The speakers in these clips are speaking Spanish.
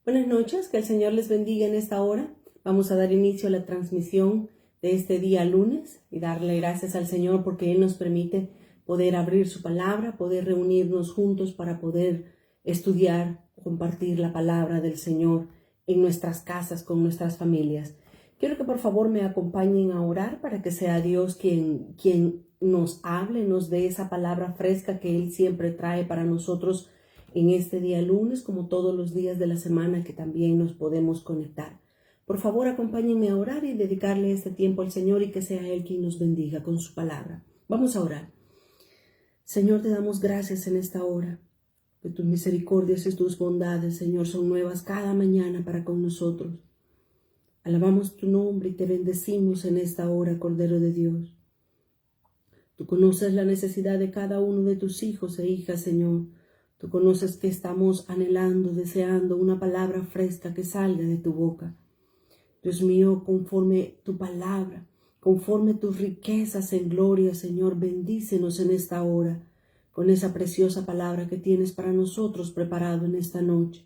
Buenas noches, que el Señor les bendiga en esta hora. Vamos a dar inicio a la transmisión de este día lunes y darle gracias al Señor porque Él nos permite poder abrir su palabra, poder reunirnos juntos para poder estudiar, compartir la palabra del Señor en nuestras casas, con nuestras familias. Quiero que por favor me acompañen a orar para que sea Dios quien nos hable, nos dé esa palabra fresca que Él siempre trae para nosotros en este día lunes, como todos los días de la semana que también nos podemos conectar. Por favor, acompáñenme a orar y dedicarle este tiempo al Señor y que sea Él quien nos bendiga con su palabra. Vamos a orar. Señor, te damos gracias en esta hora, que tus misericordias y tus bondades, Señor, son nuevas cada mañana para con nosotros. Alabamos tu nombre y te bendecimos en esta hora, Cordero de Dios. Tú conoces la necesidad de cada uno de tus hijos e hijas, Señor. Tú conoces que estamos anhelando, deseando una palabra fresca que salga de tu boca. Dios mío, conforme tu palabra, conforme tus riquezas en gloria, Señor, bendícenos en esta hora con esa preciosa palabra que tienes para nosotros preparado en esta noche.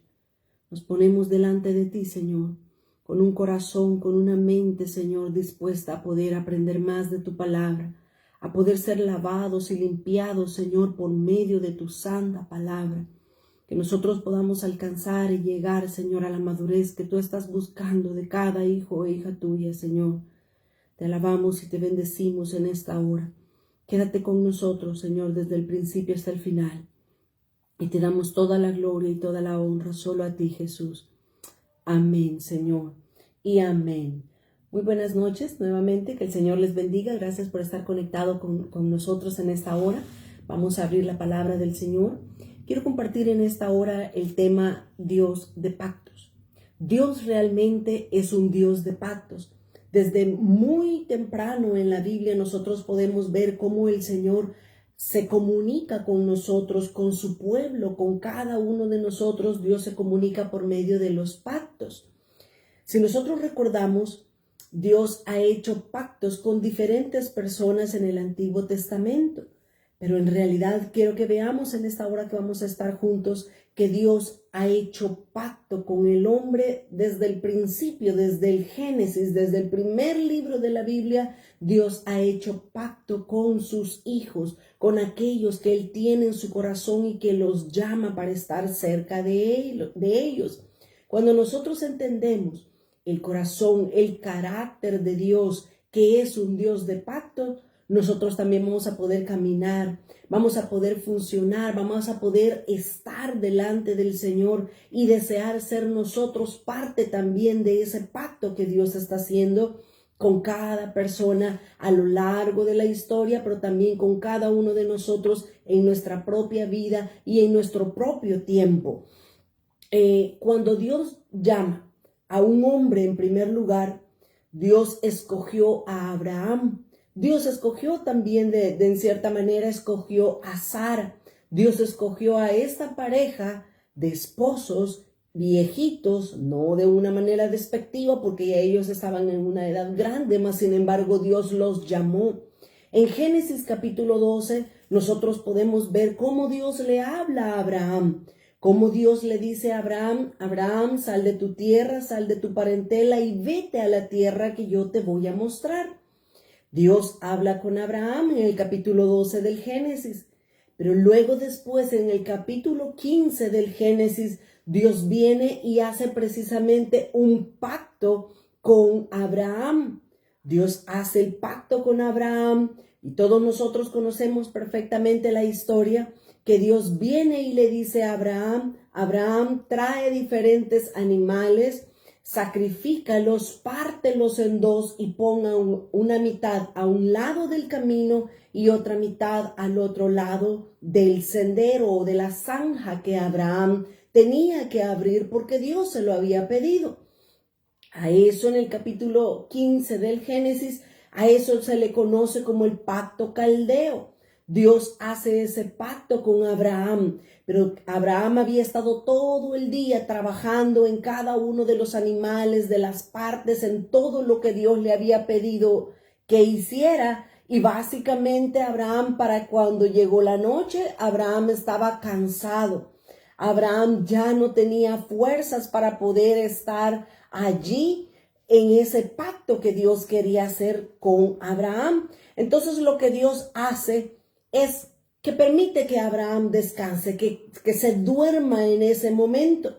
Nos ponemos delante de ti, Señor, con un corazón, con una mente, Señor, dispuesta a poder aprender más de tu palabra, a poder ser lavados y limpiados, Señor, por medio de tu santa palabra. Que nosotros podamos alcanzar y llegar, Señor, a la madurez que tú estás buscando de cada hijo o hija tuya, Señor. Te alabamos y te bendecimos en esta hora. Quédate con nosotros, Señor, desde el principio hasta el final. Y te damos toda la gloria y toda la honra solo a ti, Jesús. Amén, Señor, y amén. Muy buenas noches nuevamente, que el Señor les bendiga. Gracias por estar conectado con nosotros en esta hora. Vamos a abrir la palabra del Señor. Quiero compartir en esta hora el tema Dios de pactos. Dios realmente es un Dios de pactos. Desde muy temprano en la Biblia nosotros podemos ver cómo el Señor se comunica con nosotros, con su pueblo, con cada uno de nosotros. Dios se comunica por medio de los pactos. Si nosotros recordamos, Dios ha hecho pactos con diferentes personas en el Antiguo Testamento, pero en realidad quiero que veamos en esta hora que vamos a estar juntos que Dios ha hecho pacto con el hombre desde el principio, desde el Génesis, desde el primer libro de la Biblia. Dios ha hecho pacto con sus hijos, con aquellos que Él tiene en su corazón y que los llama para estar cerca de ellos. Cuando nosotros entendemos el corazón, el carácter de Dios, que es un Dios de pacto, nosotros también vamos a poder caminar, vamos a poder funcionar, vamos a poder estar delante del Señor y desear ser nosotros parte también de ese pacto que Dios está haciendo con cada persona a lo largo de la historia, pero también con cada uno de nosotros en nuestra propia vida y en nuestro propio tiempo. Cuando Dios llama a un hombre en primer lugar, Dios escogió a Abraham. Dios escogió también en cierta manera, escogió a Sara. Dios escogió a esta pareja de esposos viejitos, no de una manera despectiva porque ellos estaban en una edad grande, mas sin embargo Dios los llamó. En Génesis capítulo 12 nosotros podemos ver cómo Dios le habla a Abraham. Como Dios le dice a Abraham, Abraham, sal de tu tierra, sal de tu parentela y vete a la tierra que yo te voy a mostrar. Dios habla con Abraham en el capítulo 12 del Génesis, pero luego después en el capítulo 15 del Génesis, Dios viene y hace precisamente un pacto con Abraham. Dios hace el pacto con Abraham y todos nosotros conocemos perfectamente la historia que Dios viene y le dice a Abraham, Abraham, trae diferentes animales, sacrifícalos, pártelos en dos y ponga una mitad a un lado del camino y otra mitad al otro lado del sendero o de la zanja que Abraham tenía que abrir porque Dios se lo había pedido. A eso en el capítulo 15 del Génesis, a eso se le conoce como el pacto caldeo. Dios hace ese pacto con Abraham, pero Abraham había estado todo el día trabajando en cada uno de los animales, de las partes, en todo lo que Dios le había pedido que hiciera. Y básicamente Abraham, para cuando llegó la noche, Abraham estaba cansado. Abraham ya no tenía fuerzas para poder estar allí en ese pacto que Dios quería hacer con Abraham. Entonces lo que Dios hace es que permite que Abraham descanse, que se duerma en ese momento.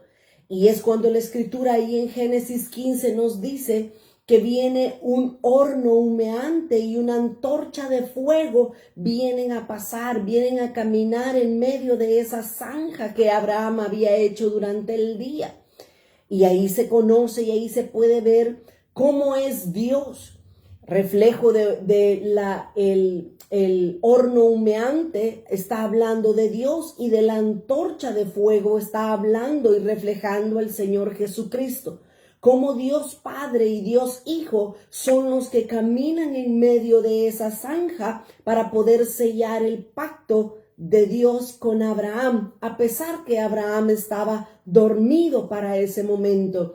Y es cuando la escritura ahí en Génesis 15 nos dice que viene un horno humeante y una antorcha de fuego, vienen a pasar, vienen a caminar en medio de esa zanja que Abraham había hecho durante el día. Y ahí se conoce y ahí se puede ver cómo es Dios. Reflejo el horno humeante está hablando de Dios, y de la antorcha de fuego está hablando y reflejando al Señor Jesucristo. Como Dios Padre y Dios Hijo son los que caminan en medio de esa zanja para poder sellar el pacto de Dios con Abraham, a pesar que Abraham estaba dormido para ese momento.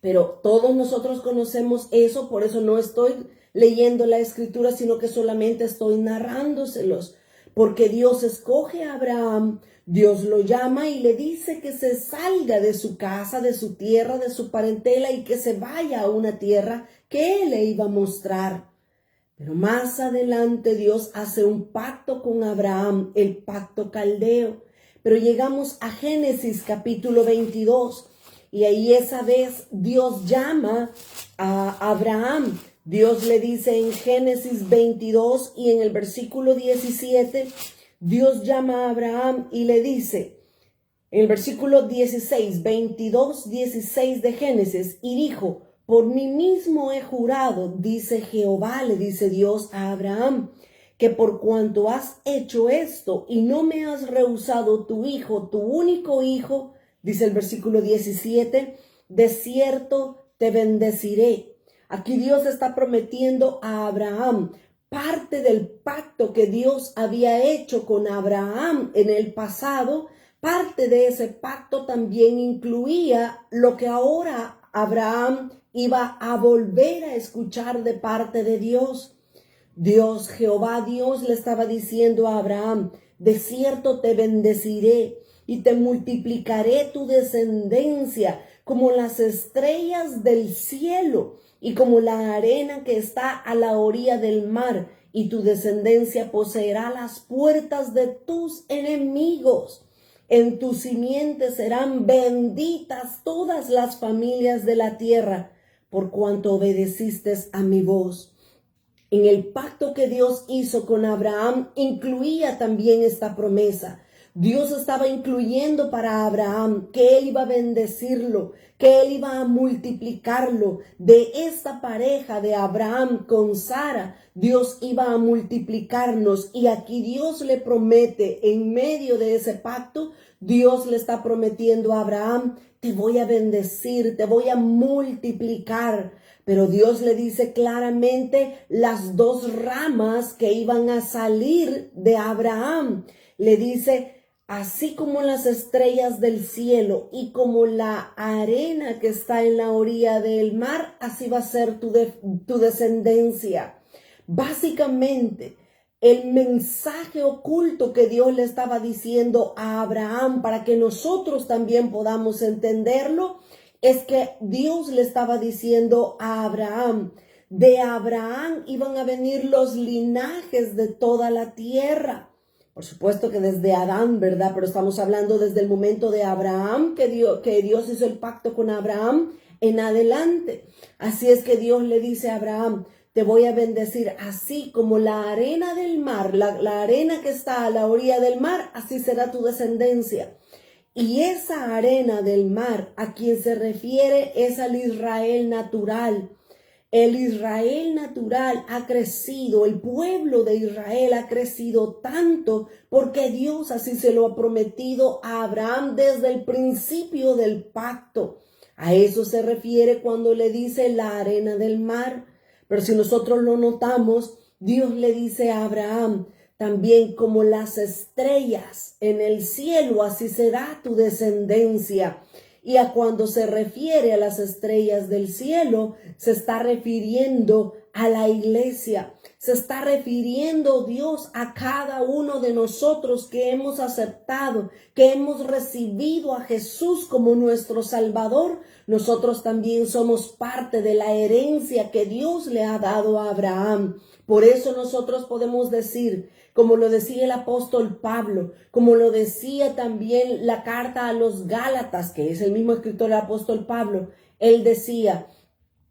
Pero todos nosotros conocemos eso, por eso no estoy leyendo la escritura, sino que solamente estoy narrándoselos, porque Dios escoge a Abraham, Dios lo llama y le dice que se salga de su casa, de su tierra, de su parentela, y que se vaya a una tierra que él le iba a mostrar. Pero más adelante Dios hace un pacto con Abraham, el pacto caldeo. Pero llegamos a Génesis capítulo 22, y ahí esa vez Dios llama a Abraham. Dios le dice en Génesis 22 y en el versículo 17, Dios llama a Abraham y le dice, en el versículo 16, 22, 16 de Génesis, y dijo, por mí mismo he jurado, dice Jehová, le dice Dios a Abraham, que por cuanto has hecho esto y no me has rehusado tu hijo, tu único hijo, dice el versículo 17, de cierto te bendeciré. Aquí Dios está prometiendo a Abraham parte del pacto que Dios había hecho con Abraham en el pasado. Parte de ese pacto también incluía lo que ahora Abraham iba a volver a escuchar de parte de Dios. Dios, Jehová Dios, le estaba diciendo a Abraham, de cierto te bendeciré y te multiplicaré tu descendencia como las estrellas del cielo y como la arena que está a la orilla del mar, y tu descendencia poseerá las puertas de tus enemigos. En tu simiente serán benditas todas las familias de la tierra, por cuanto obedeciste a mi voz. En el pacto que Dios hizo con Abraham incluía también esta promesa. Dios estaba incluyendo para Abraham que él iba a bendecirlo, que él iba a multiplicarlo. De esta pareja de Abraham con Sara, Dios iba a multiplicarnos. Y aquí Dios le promete, en medio de ese pacto, Dios le está prometiendo a Abraham, te voy a bendecir, te voy a multiplicar. Pero Dios le dice claramente las dos ramas que iban a salir de Abraham. Le dice, así como las estrellas del cielo y como la arena que está en la orilla del mar, así va a ser tu descendencia. Básicamente, el mensaje oculto que Dios le estaba diciendo a Abraham para que nosotros también podamos entenderlo, es que Dios le estaba diciendo a Abraham, de Abraham iban a venir los linajes de toda la tierra. Por supuesto que desde Adán, ¿verdad? Pero estamos hablando desde el momento de Abraham, que Dios hizo el pacto con Abraham en adelante. Así es que Dios le dice a Abraham, te voy a bendecir así como la arena del mar, la arena que está a la orilla del mar, así será tu descendencia. Y esa arena del mar a quien se refiere es al Israel natural. El Israel natural ha crecido, el pueblo de Israel ha crecido tanto porque Dios así se lo ha prometido a Abraham desde el principio del pacto. A eso se refiere cuando le dice la arena del mar. Pero si nosotros lo notamos, Dios le dice a Abraham, también como las estrellas en el cielo, así será tu descendencia. Y a cuando se refiere a las estrellas del cielo, se está refiriendo a la iglesia. Se está refiriendo Dios a cada uno de nosotros que hemos aceptado, que hemos recibido a Jesús como nuestro Salvador. Nosotros también somos parte de la herencia que Dios le ha dado a Abraham. Por eso nosotros podemos decir, como lo decía el apóstol Pablo, como lo decía también la carta a los Gálatas, que es el mismo escritor del apóstol Pablo, él decía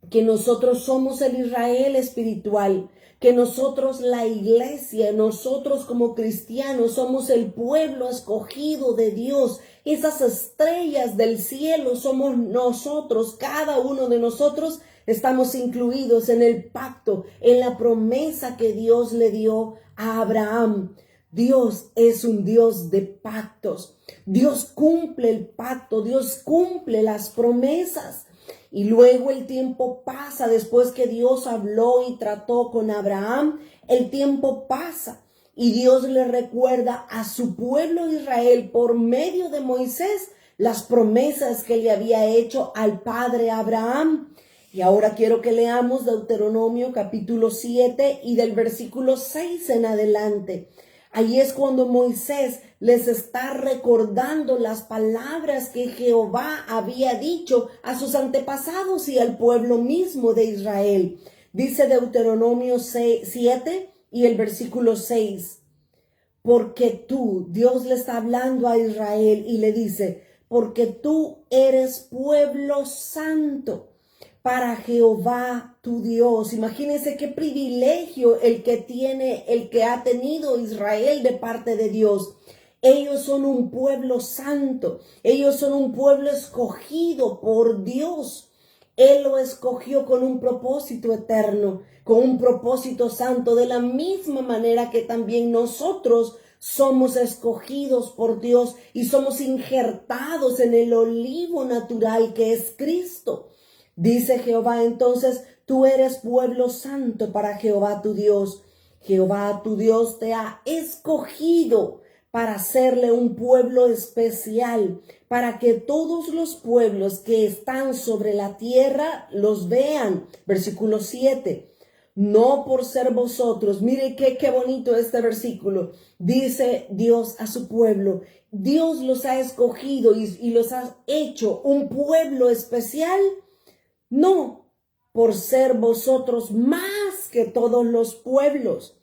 que nosotros somos el Israel espiritual, que nosotros la iglesia, nosotros como cristianos somos el pueblo escogido de Dios. Esas estrellas del cielo somos nosotros, cada uno de nosotros estamos incluidos en el pacto, en la promesa que Dios le dio a Abraham. Dios es un Dios de pactos. Dios cumple el pacto, Dios cumple las promesas. Y luego el tiempo pasa, después que Dios habló y trató con Abraham, el tiempo pasa y Dios le recuerda a su pueblo de Israel por medio de Moisés las promesas que le había hecho al padre Abraham. Y ahora quiero que leamos Deuteronomio capítulo 7 y del versículo 6 en adelante. Ahí es cuando Moisés les está recordando las palabras que Jehová había dicho a sus antepasados y al pueblo mismo de Israel. Dice Deuteronomio 7 y el versículo 6. Porque tú, Dios le está hablando a Israel y le dice, porque tú eres pueblo santo para Jehová tu Dios. Imagínense qué privilegio el que ha tenido Israel de parte de Dios. Ellos son un pueblo santo, ellos son un pueblo escogido por Dios. Él lo escogió con un propósito eterno, con un propósito santo, de la misma manera que también nosotros somos escogidos por Dios y somos injertados en el olivo natural que es Cristo. Dice Jehová entonces, tú eres pueblo santo para Jehová tu Dios. Jehová tu Dios te ha escogido para hacerle un pueblo especial, para que todos los pueblos que están sobre la tierra los vean. Versículo 7. No por ser vosotros. Mire qué bonito este versículo. Dice Dios a su pueblo. Dios los ha escogido y los ha hecho un pueblo especial. No por ser vosotros más que todos los pueblos.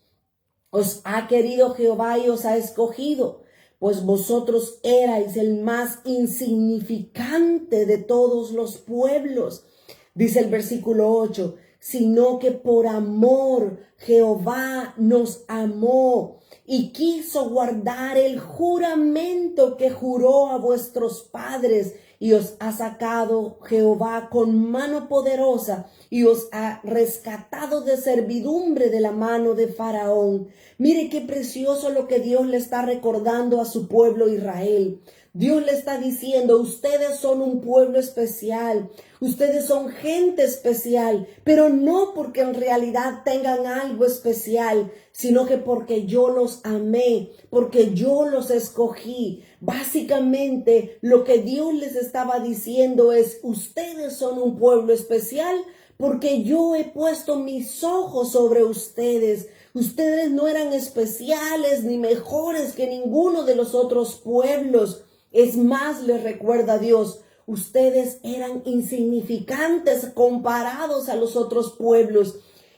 Os ha querido Jehová y os ha escogido, pues vosotros erais el más insignificante de todos los pueblos. Dice el versículo 8, sino que por amor Jehová nos amó y quiso guardar el juramento que juró a vuestros padres, y os ha sacado Jehová con mano poderosa y os ha rescatado de servidumbre de la mano de Faraón. Mire qué precioso lo que Dios le está recordando a su pueblo Israel. Dios le está diciendo, ustedes son un pueblo especial, ustedes son gente especial, pero no porque en realidad tengan algo especial, sino que porque yo los amé, porque yo los escogí. Básicamente lo que Dios les estaba diciendo es, ustedes son un pueblo especial porque yo he puesto mis ojos sobre ustedes. Ustedes no eran especiales ni mejores que ninguno de los otros pueblos. Es más, les recuerda Dios, ustedes eran insignificantes comparados a los otros pueblos.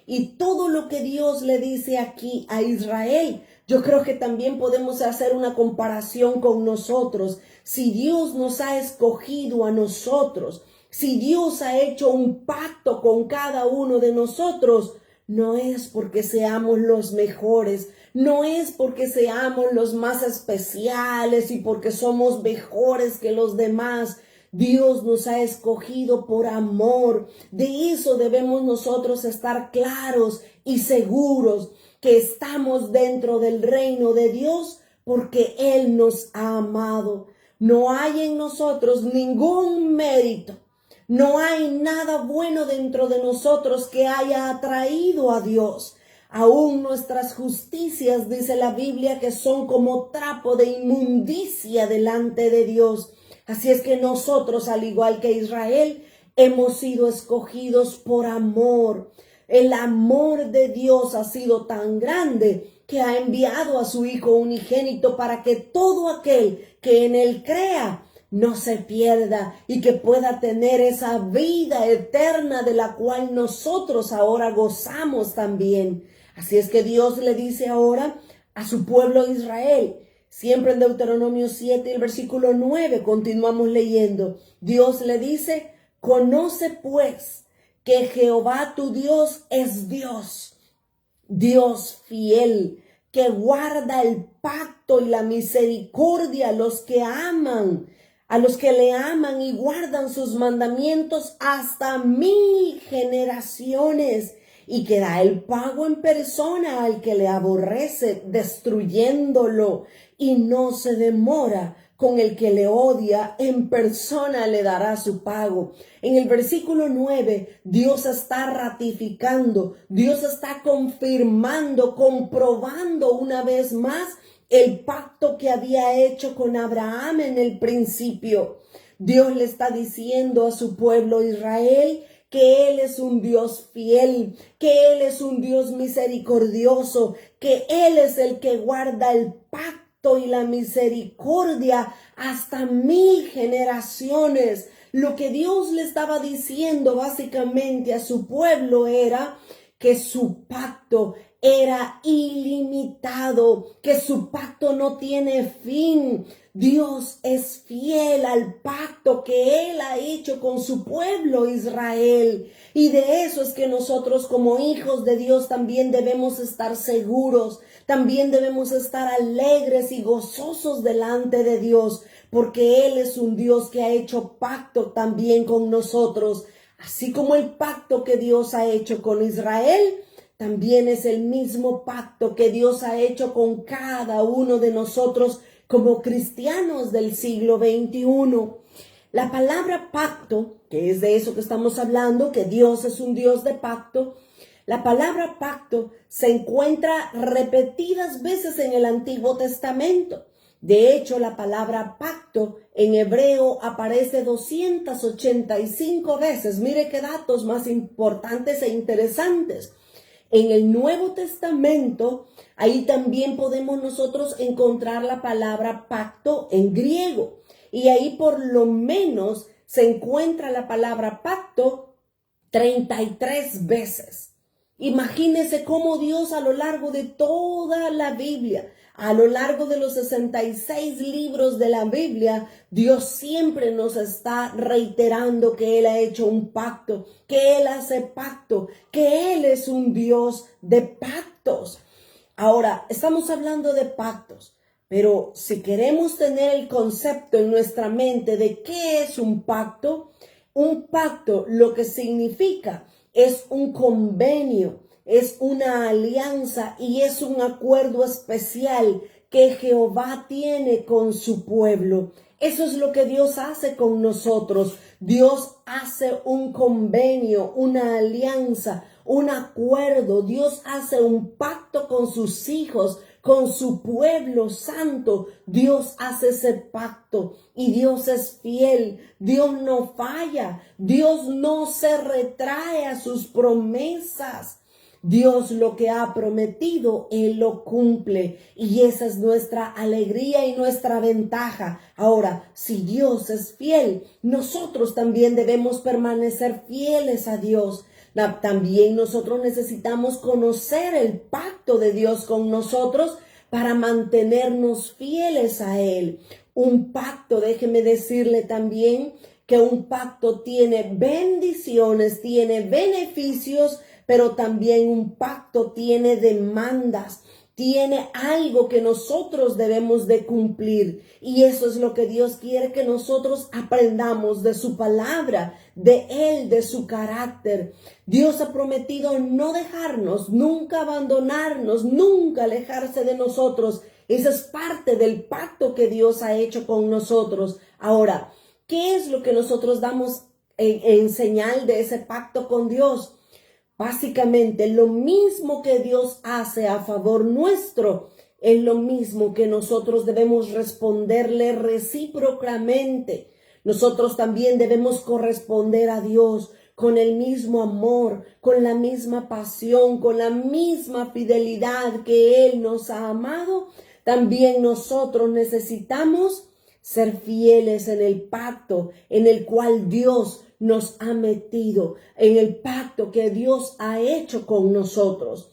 Y todo lo que Dios le dice aquí a Israel, yo creo que también podemos hacer una comparación con nosotros. Si Dios nos ha escogido a nosotros, si Dios ha hecho un pacto con cada uno de nosotros, no es porque seamos los mejores, no es porque seamos los más especiales y porque somos mejores que los demás. Dios nos ha escogido por amor. De eso debemos nosotros estar claros y seguros, que estamos dentro del reino de Dios porque Él nos ha amado. No hay en nosotros ningún mérito. No hay nada bueno dentro de nosotros que haya atraído a Dios. Aún nuestras justicias, dice la Biblia, que son como trapo de inmundicia delante de Dios. Así es que nosotros, al igual que Israel, hemos sido escogidos por amor. El amor de Dios ha sido tan grande que ha enviado a su Hijo unigénito para que todo aquel que en él crea no se pierda y que pueda tener esa vida eterna de la cual nosotros ahora gozamos también. Así es que Dios le dice ahora a su pueblo Israel, siempre en Deuteronomio 7, el versículo 9, continuamos leyendo. Dios le dice, conoce pues que Jehová tu Dios es Dios, Dios fiel, que guarda el pacto y la misericordia a los que aman, a los que le aman y guardan sus mandamientos hasta 1000 generaciones, y que da el pago en persona al que le aborrece, destruyéndolo, y no se demora con el que le odia, en persona le dará su pago. En el versículo 9, Dios está ratificando, Dios está confirmando, comprobando una vez más el pacto que había hecho con Abraham en el principio. Dios le está diciendo a su pueblo Israel que Él es un Dios fiel, que Él es un Dios misericordioso, que Él es el que guarda el pacto y la misericordia hasta 1000 generaciones. Lo que Dios le estaba diciendo básicamente a su pueblo era que su pacto era ilimitado, que su pacto no tiene fin. Dios es fiel al pacto que Él ha hecho con su pueblo Israel. Y de eso es que nosotros como hijos de Dios también debemos estar seguros, también debemos estar alegres y gozosos delante de Dios, porque Él es un Dios que ha hecho pacto también con nosotros. Así como el pacto que Dios ha hecho con Israel, también es el mismo pacto que Dios ha hecho con cada uno de nosotros como cristianos del siglo XXI. La palabra pacto, que es de eso que estamos hablando, que Dios es un Dios de pacto, la palabra pacto se encuentra repetidas veces en el Antiguo Testamento. De hecho, la palabra pacto en hebreo aparece 285 veces. Mire qué datos más importantes e interesantes. En el Nuevo Testamento, ahí también podemos nosotros encontrar la palabra pacto en griego. Y ahí por lo menos se encuentra la palabra pacto 33 veces. Imagínese cómo Dios a lo largo de toda la Biblia, a lo largo de los 66 libros de la Biblia, Dios siempre nos está reiterando que Él ha hecho un pacto, que Él hace pacto, que Él es un Dios de pactos. Ahora, estamos hablando de pactos, pero si queremos tener el concepto en nuestra mente de qué es un pacto lo que significa es un convenio, es una alianza y es un acuerdo especial que Jehová tiene con su pueblo. Eso es lo que Dios hace con nosotros. Dios hace un convenio, una alianza, un acuerdo. Dios hace un pacto con sus hijos, con su pueblo santo. Dios hace ese pacto y Dios es fiel. Dios no falla. Dios no se retrae a sus promesas. Dios lo que ha prometido, Él lo cumple y esa es nuestra alegría y nuestra ventaja. Ahora, si Dios es fiel, nosotros también debemos permanecer fieles a Dios. También nosotros necesitamos conocer el pacto de Dios con nosotros para mantenernos fieles a Él. Un pacto, déjeme decirle también que un pacto tiene bendiciones, tiene beneficios, pero también un pacto tiene demandas, tiene algo que nosotros debemos de cumplir. Y eso es lo que Dios quiere que nosotros aprendamos de su palabra, de Él, de su carácter. Dios ha prometido no dejarnos, nunca abandonarnos, nunca alejarse de nosotros. Esa es parte del pacto que Dios ha hecho con nosotros. Ahora, ¿qué es lo que nosotros damos en señal de ese pacto con Dios? Básicamente, lo mismo que Dios hace a favor nuestro, es lo mismo que nosotros debemos responderle recíprocamente. Nosotros también debemos corresponder a Dios con el mismo amor, con la misma pasión, con la misma fidelidad que Él nos ha amado. También nosotros necesitamos ser fieles en el pacto en el cual Dios nos ha metido, en el pacto que Dios ha hecho con nosotros.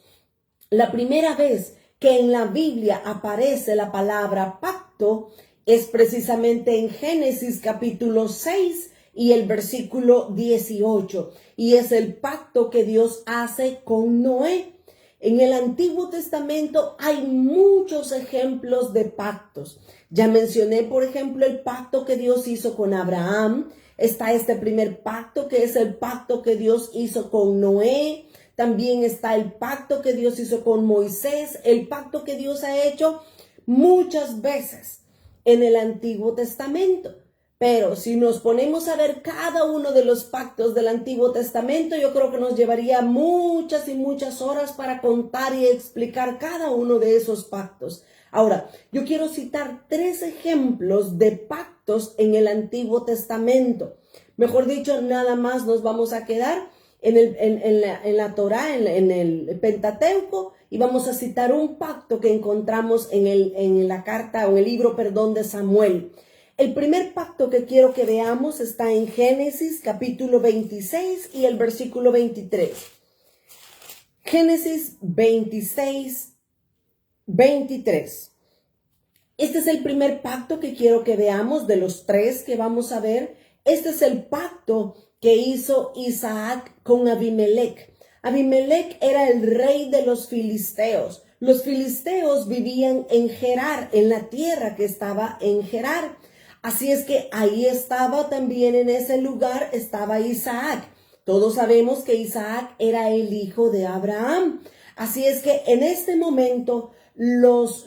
La primera vez que en la Biblia aparece la palabra pacto es precisamente en Génesis capítulo 6 y el versículo 18, y es el pacto que Dios hace con Noé. En el Antiguo Testamento hay muchos ejemplos de pactos. Ya mencioné, por ejemplo, el pacto que Dios hizo con Abraham. Está este primer pacto, que es el pacto que Dios hizo con Noé. También está el pacto que Dios hizo con Moisés, el pacto que Dios ha hecho muchas veces en el Antiguo Testamento. Pero si nos ponemos a ver cada uno de los pactos del Antiguo Testamento, yo creo que nos llevaría muchas y muchas horas para contar y explicar cada uno de esos pactos. Ahora, yo quiero citar 3 ejemplos de pactos en el Antiguo Testamento. Mejor dicho, nada más nos vamos a quedar en la Torá, en el Pentateuco, y vamos a citar un pacto que encontramos en la carta o el libro, de Samuel. El primer pacto que quiero que veamos está en Génesis capítulo 26 y el versículo 23. Génesis 26, 23. Este es el primer pacto que quiero que veamos de los 3 que vamos a ver. Este es el pacto que hizo Isaac con Abimelech. Abimelech era el rey de los filisteos. Los filisteos vivían en Gerar, en la tierra que estaba en Gerar. Así es que ahí estaba también, en ese lugar estaba Isaac. Todos sabemos que Isaac era el hijo de Abraham. Así es que en este momento los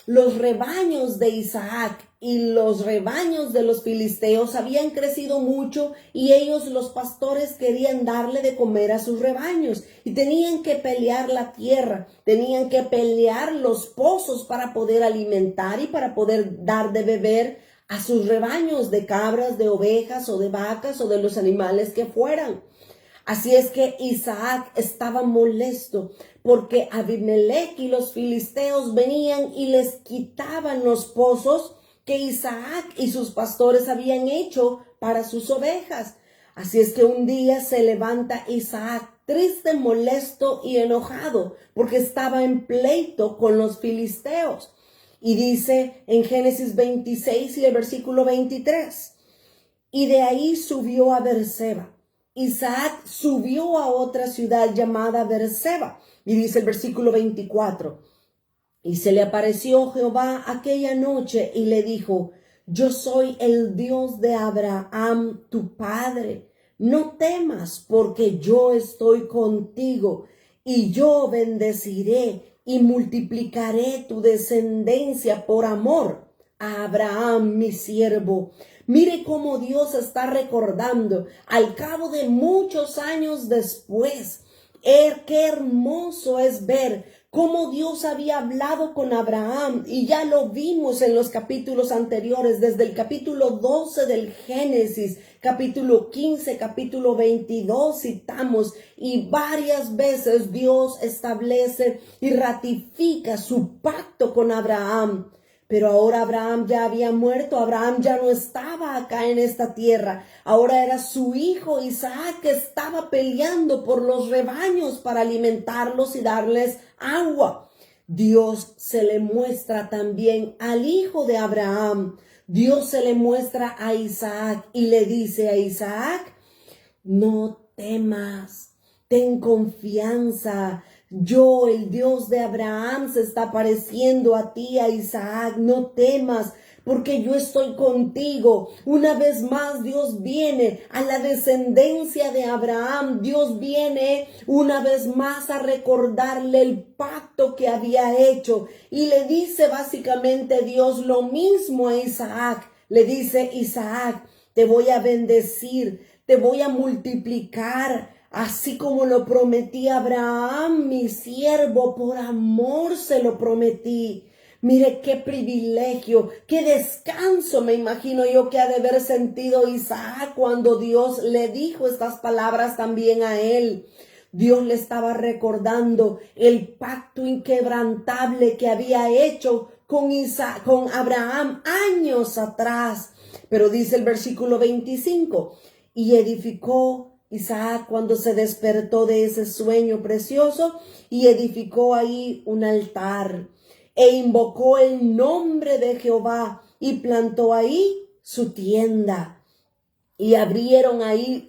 rebaños de Isaac y los rebaños de los filisteos habían crecido mucho, y ellos, los pastores, querían darle de comer a sus rebaños y tenían que pelear la tierra, tenían que pelear los pozos para poder alimentar y para poder dar de beber a sus rebaños de cabras, de ovejas o de vacas o de los animales que fueran. Así es que Isaac estaba molesto porque Abimelech y los filisteos venían y les quitaban los pozos que Isaac y sus pastores habían hecho para sus ovejas. Así es que un día se levanta Isaac triste, molesto y enojado porque estaba en pleito con los filisteos. Y dice en Génesis 26 y el versículo 23, y de ahí subió a Beerseba. Isaac subió a otra ciudad llamada Beerseba. Y dice el versículo 24, y se le apareció Jehová aquella noche y le dijo, yo soy el Dios de Abraham, tu padre. No temas, porque yo estoy contigo, y yo bendeciré y multiplicaré tu descendencia por amor a Abraham, mi siervo. Mire cómo Dios está recordando al cabo de muchos años después. Qué hermoso es ver cómo Dios había hablado con Abraham, y ya lo vimos en los capítulos anteriores, desde el capítulo 12 del Génesis, capítulo 15, capítulo 22 citamos, y varias veces Dios establece y ratifica su pacto con Abraham. Pero ahora Abraham ya había muerto, Abraham ya no estaba acá en esta tierra. Ahora era su hijo Isaac que estaba peleando por los rebaños para alimentarlos y darles agua. Dios se le muestra también al hijo de Abraham. Dios se le muestra a Isaac y le dice a Isaac, no temas, ten confianza. Yo, el Dios de Abraham, se está apareciendo a ti, a Isaac. No temas, porque yo estoy contigo. Una vez más, Dios viene a la descendencia de Abraham. Dios viene una vez más a recordarle el pacto que había hecho. Y le dice básicamente Dios lo mismo a Isaac. Le dice, Isaac, te voy a bendecir, te voy a multiplicar. Así como lo prometí a Abraham, mi siervo, por amor se lo prometí. Mire qué privilegio, qué descanso me imagino yo que ha de haber sentido Isaac cuando Dios le dijo estas palabras también a él. Dios le estaba recordando el pacto inquebrantable que había hecho con Abraham años atrás. Pero dice el versículo 25, y edificó Isaac cuando se despertó de ese sueño precioso y edificó ahí un altar e invocó el nombre de Jehová y plantó ahí su tienda. Y abrieron ahí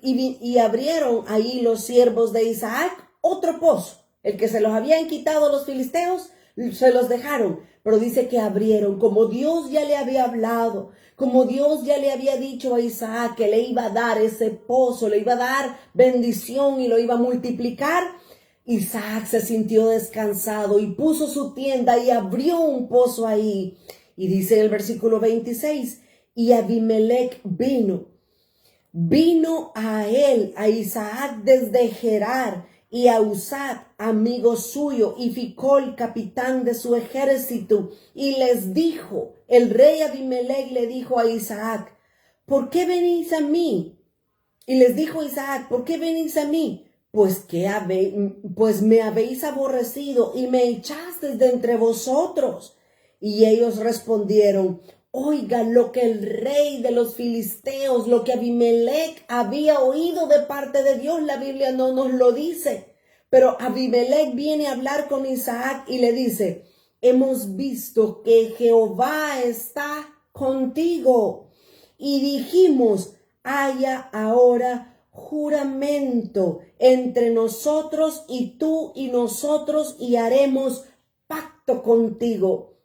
los siervos de Isaac otro pozo. El que se los habían quitado los filisteos, se los dejaron. Pero dice que abrieron, como Dios ya le había hablado, como Dios ya le había dicho a Isaac que le iba a dar ese pozo, le iba a dar bendición y lo iba a multiplicar. Isaac se sintió descansado y puso su tienda y abrió un pozo ahí. Y dice en el versículo 26, y Abimelech vino a él, a Isaac desde Gerar, y a Usat, amigo suyo, y Ficol, capitán de su ejército, y les dijo, el rey Abimelech le dijo a Isaac, ¿por qué venís a mí? Y les dijo Isaac, ¿por qué venís a mí? Pues me habéis aborrecido y me echasteis de entre vosotros. Y ellos respondieron, oiga lo que el rey de los filisteos, lo que Abimelech había oído de parte de Dios. La Biblia no nos lo dice, pero Abimelech viene a hablar con Isaac y le dice, hemos visto que Jehová está contigo. Y dijimos, haya ahora juramento entre nosotros y tú y nosotros y haremos pacto contigo.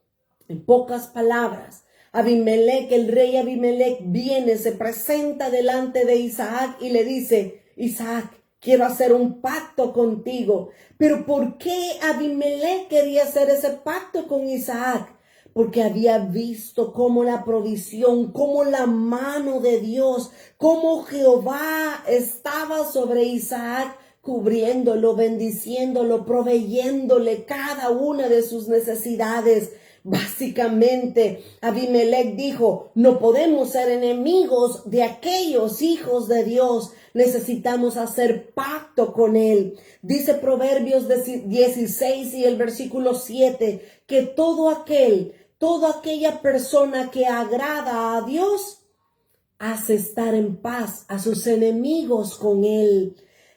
En pocas palabras, Abimelech, el rey Abimelech viene, se presenta delante de Isaac y le dice, Isaac, quiero hacer un pacto contigo. Pero ¿por qué Abimelech quería hacer ese pacto con Isaac? Porque había visto cómo la provisión, cómo la mano de Dios, cómo Jehová estaba sobre Isaac, cubriéndolo, bendiciéndolo, proveyéndole cada una de sus necesidades. Básicamente, Abimelech dijo, no podemos ser enemigos de aquellos hijos de Dios. Necesitamos hacer pacto con él. Dice Proverbios 16 y el versículo 7, que toda aquella persona que agrada a Dios hace estar en paz a sus enemigos con él.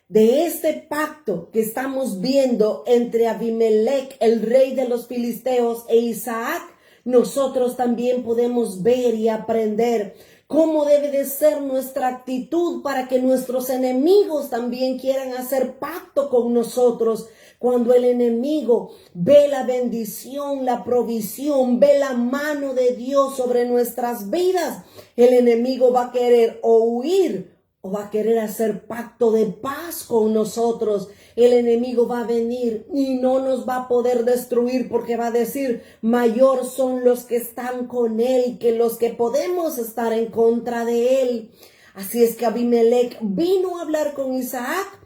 De este pacto que estamos viendo entre Abimelech, el rey de los filisteos, e Isaac, nosotros también podemos ver y aprender cómo debe de ser nuestra actitud para que nuestros enemigos también quieran hacer pacto con nosotros. Cuando el enemigo ve la bendición, la provisión, ve la mano de Dios sobre nuestras vidas, el enemigo va a querer o huir o va a querer hacer pacto de paz con nosotros. El enemigo va a venir y no nos va a poder destruir porque va a decir, mayor son los que están con él que los que podemos estar en contra de él. Así es que Abimelech vino a hablar con Isaac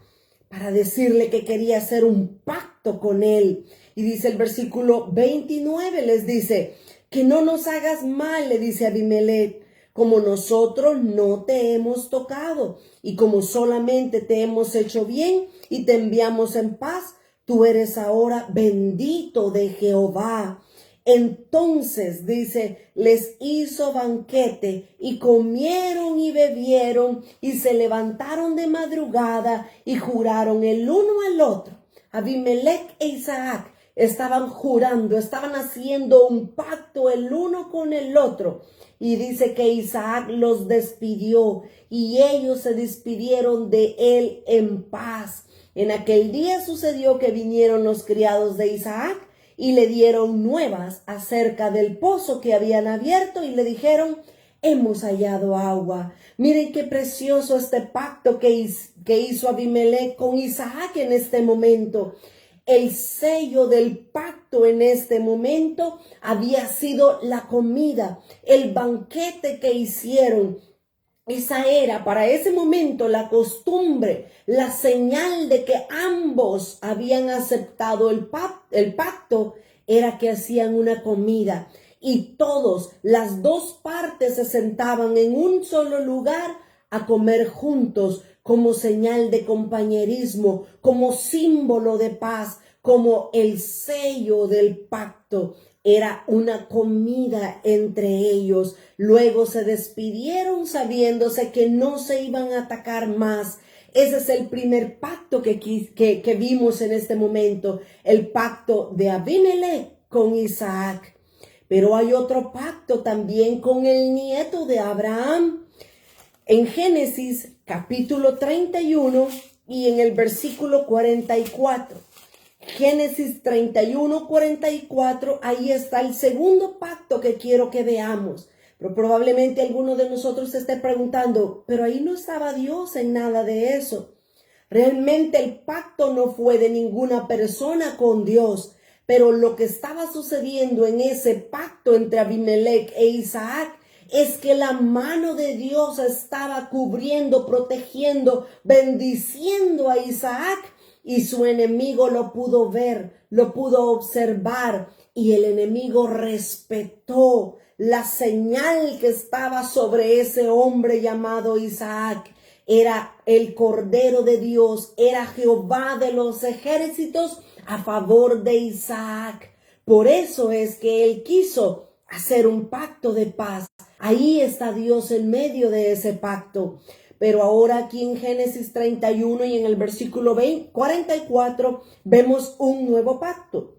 para decirle que quería hacer un pacto con él. Y dice el versículo 29, les dice, que no nos hagas mal, le dice Abimelech, como nosotros no te hemos tocado y como solamente te hemos hecho bien y te enviamos en paz, tú eres ahora bendito de Jehová. Entonces, dice, les hizo banquete y comieron y bebieron y se levantaron de madrugada y juraron el uno al otro. Abimelech e Isaac estaban jurando, estaban haciendo un pacto el uno con el otro. Y dice que Isaac los despidió y ellos se despidieron de él en paz. En aquel día sucedió que vinieron los criados de Isaac y le dieron nuevas acerca del pozo que habían abierto y le dijeron, hemos hallado agua. Miren qué precioso este pacto que hizo Abimelech con Isaac en este momento. El sello del pacto en este momento había sido la comida, el banquete que hicieron. Esa era para ese momento la costumbre, la señal de que ambos habían aceptado el pacto era que hacían una comida y las dos partes se sentaban en un solo lugar a comer juntos como señal de compañerismo, como símbolo de paz, como el sello del pacto. Era una comida entre ellos. Luego se despidieron sabiéndose que no se iban a atacar más. Ese es el primer pacto que vimos en este momento, el pacto de Abimelech con Isaac. Pero hay otro pacto también con el nieto de Abraham. En Génesis capítulo 31 y en el versículo 44. Génesis 31, 44, ahí está el segundo pacto que quiero que veamos. Pero probablemente alguno de nosotros se esté preguntando, pero ahí no estaba Dios en nada de eso. Realmente el pacto no fue de ninguna persona con Dios, pero lo que estaba sucediendo en ese pacto entre Abimelech e Isaac es que la mano de Dios estaba cubriendo, protegiendo, bendiciendo a Isaac. Y su enemigo lo pudo ver, lo pudo observar, y el enemigo respetó la señal que estaba sobre ese hombre llamado Isaac. Era el Cordero de Dios, era Jehová de los ejércitos a favor de Isaac. Por eso es que él quiso hacer un pacto de paz. Ahí está Dios en medio de ese pacto. Pero ahora aquí en Génesis 31 y en el versículo 44 vemos un nuevo pacto.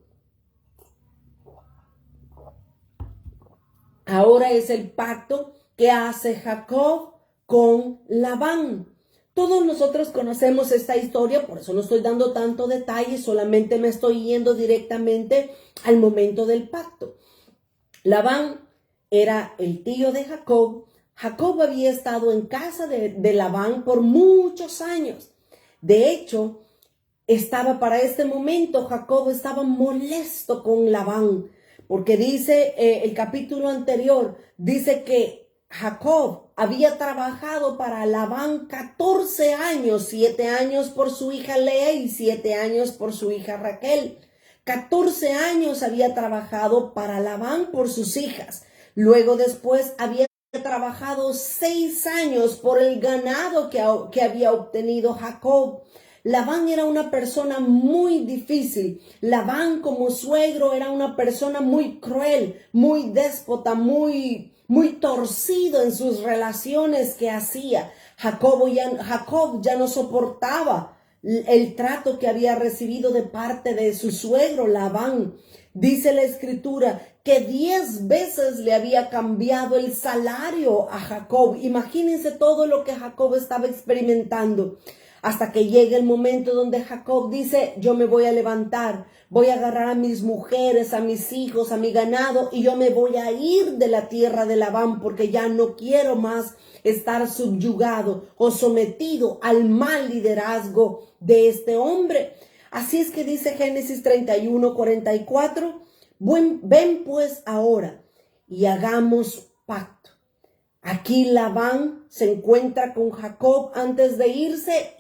Ahora es el pacto que hace Jacob con Labán. Todos nosotros conocemos esta historia, por eso no estoy dando tanto detalle, solamente me estoy yendo directamente al momento del pacto. Labán era el tío de Jacob. Jacob había estado en casa de Labán por muchos años. De hecho, para este momento, Jacob estaba molesto con Labán, porque dice el capítulo anterior, dice que Jacob había trabajado para Labán 14 años, 7 años por su hija Lea y 7 años por su hija Raquel. 14 años había trabajado para Labán por sus hijas. Luego después había trabajado 6 años por el ganado que había obtenido Jacob. Labán era una persona muy difícil. Labán como suegro era una persona muy cruel, muy déspota, muy torcido en sus relaciones que hacía. Jacob ya no soportaba el trato que había recibido de parte de su suegro Labán. Dice la escritura que 10 veces le había cambiado el salario a Jacob. Imagínense todo lo que Jacob estaba experimentando. Hasta que llega el momento donde Jacob dice, yo me voy a levantar, voy a agarrar a mis mujeres, a mis hijos, a mi ganado, y yo me voy a ir de la tierra de Labán porque ya no quiero más estar subyugado o sometido al mal liderazgo de este hombre. Así es que dice Génesis 31, 44, ven pues ahora y hagamos pacto. Aquí Labán se encuentra con Jacob antes de irse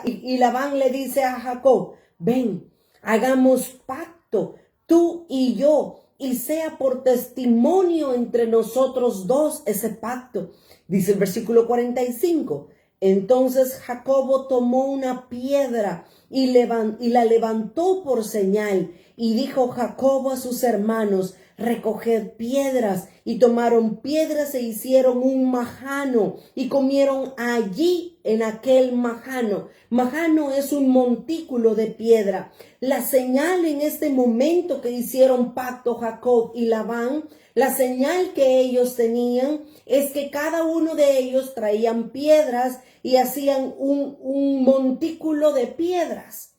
y Labán le dice a Jacob, ven, hagamos pacto, tú y yo, y sea por testimonio entre nosotros dos ese pacto. Dice el versículo 45, entonces Jacob tomó una piedra y la levantó por señal, y dijo Jacob a sus hermanos, recoged piedras, y tomaron piedras e hicieron un majano y comieron allí en aquel majano. Majano es un montículo de piedra. La señal en este momento que hicieron pacto Jacob y Labán, la señal que ellos tenían es que cada uno de ellos traían piedras y hacían un montículo de piedras.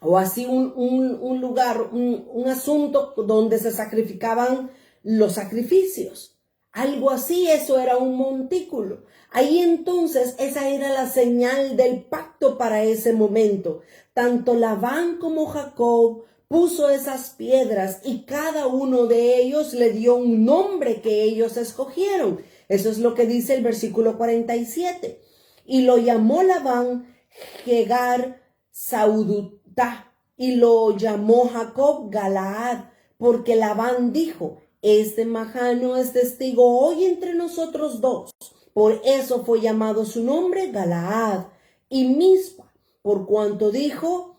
O así un lugar, un asunto donde se sacrificaban los sacrificios. Algo así, eso era un montículo. Ahí entonces esa era la señal del pacto para ese momento. Tanto Labán como Jacob puso esas piedras y cada uno de ellos le dio un nombre que ellos escogieron. Eso es lo que dice el versículo 47. Y lo llamó Labán Jegar Saudutá, y lo llamó Jacob Galaad, porque Labán dijo: este majano es testigo hoy entre nosotros dos. Por eso fue llamado su nombre Galaad y Mizpa, por cuanto dijo: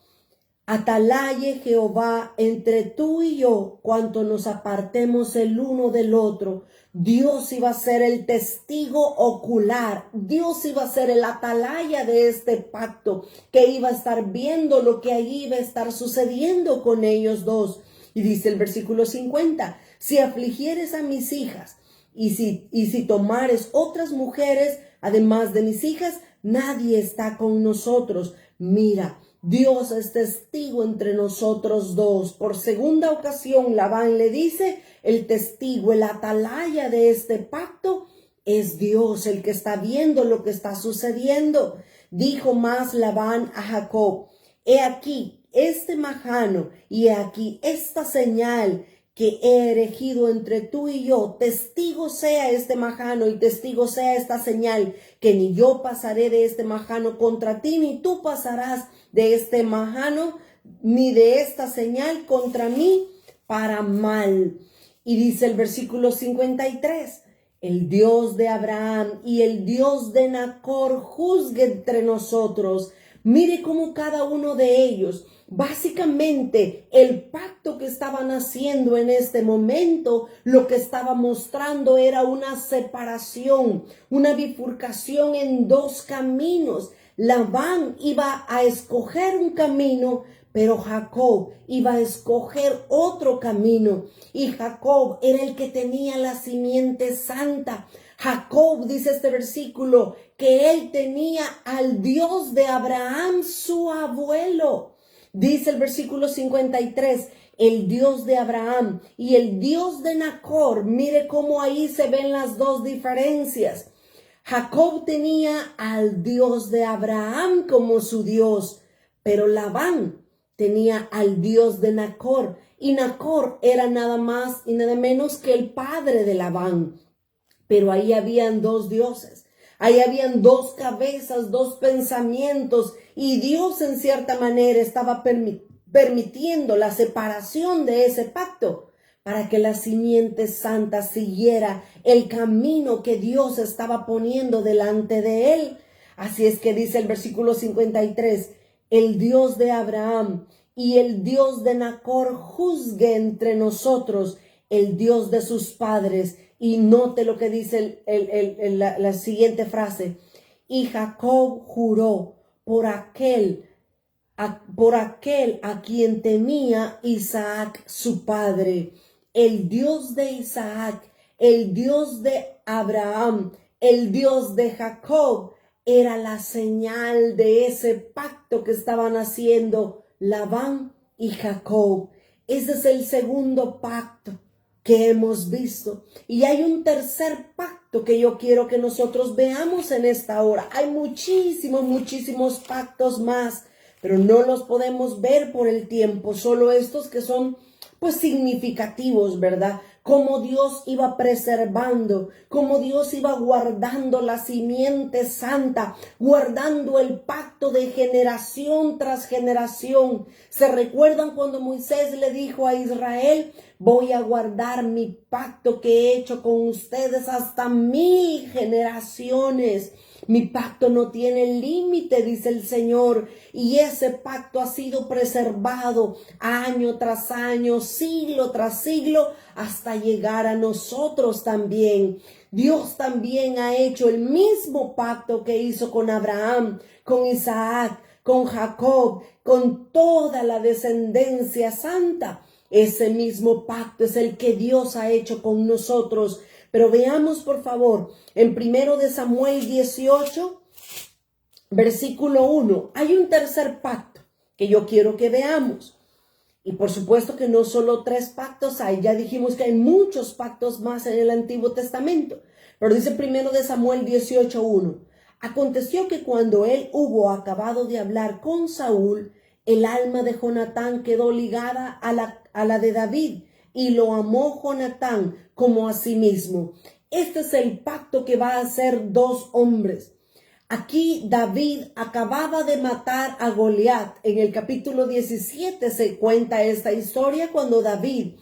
atalaye Jehová entre tú y yo, cuanto nos apartemos el uno del otro. Dios iba a ser el testigo ocular, Dios iba a ser el atalaya de este pacto, que iba a estar viendo lo que allí iba a estar sucediendo con ellos dos. Y dice el versículo 50, si afligieres a mis hijas y si tomares otras mujeres, además de mis hijas, nadie está con nosotros. Mira, Dios es testigo entre nosotros dos. Por segunda ocasión, Labán le dice: el testigo, el atalaya de este pacto es Dios, el que está viendo lo que está sucediendo. Dijo más Labán a Jacob: he aquí este majano y he aquí esta señal que he erigido entre tú y yo. Testigo sea este majano y testigo sea esta señal, que ni yo pasaré de este majano contra ti, ni tú pasarás de este majano, ni de esta señal contra mí para mal. Y dice el versículo 53, el Dios de Abraham y el Dios de Nacor juzgue entre nosotros. Mire cómo cada uno de ellos, básicamente el pacto que estaban haciendo en este momento, lo que estaba mostrando era una separación, una bifurcación en dos caminos. Labán iba a escoger un camino, pero Jacob iba a escoger otro camino. Y Jacob era el que tenía la simiente santa. Jacob, dice este versículo, que él tenía al Dios de Abraham, su abuelo. Dice el versículo 53, el Dios de Abraham y el Dios de Nacor. Mire cómo ahí se ven las dos diferencias. Jacob tenía al Dios de Abraham como su Dios, pero Labán tenía al Dios de Nacor. Y Nacor era nada más y nada menos que el padre de Labán. Pero ahí habían dos dioses. Ahí habían dos cabezas, dos pensamientos, y Dios en cierta manera estaba permitiendo la separación de ese pacto para que la simiente santa siguiera el camino que Dios estaba poniendo delante de él. Así es que dice el versículo 53, el Dios de Abraham y el Dios de Nacor juzgue entre nosotros, el Dios de sus padres. Y note lo que dice la siguiente frase. Y Jacob juró por aquel a quien temía Isaac su padre. El Dios de Isaac, el Dios de Abraham, el Dios de Jacob, era la señal de ese pacto que estaban haciendo Labán y Jacob. Ese es el segundo pacto que hemos visto. Y hay un tercer pacto que yo quiero que nosotros veamos en esta hora. Hay muchísimos pactos más, pero no los podemos ver por el tiempo, solo estos que son pues significativos, ¿verdad? Cómo Dios iba preservando, cómo Dios iba guardando la simiente santa, guardando el pacto de generación tras generación. ¿Se recuerdan cuando Moisés le dijo a Israel: voy a guardar mi pacto que he hecho con ustedes hasta 1000 generaciones? Mi pacto no tiene límite, dice el Señor, y ese pacto ha sido preservado año tras año, siglo tras siglo, hasta llegar a nosotros también. Dios también ha hecho el mismo pacto que hizo con Abraham, con Isaac, con Jacob, con toda la descendencia santa. Ese mismo pacto es el que Dios ha hecho con nosotros. Pero veamos, por favor, en 1 de Samuel 18, versículo 1. Hay un tercer pacto que yo quiero que veamos. Y por supuesto que no solo 3 pactos hay. Ya dijimos que hay muchos pactos más en el Antiguo Testamento. Pero dice 1 de Samuel 18, 1. Aconteció que cuando él hubo acabado de hablar con Saúl, el alma de Jonatán quedó ligada a la de David, y lo amó Jonatán como a sí mismo. Este es el pacto que va a hacer 2 hombres. Aquí David acababa de matar a Goliat. En el capítulo 17 se cuenta esta historia cuando David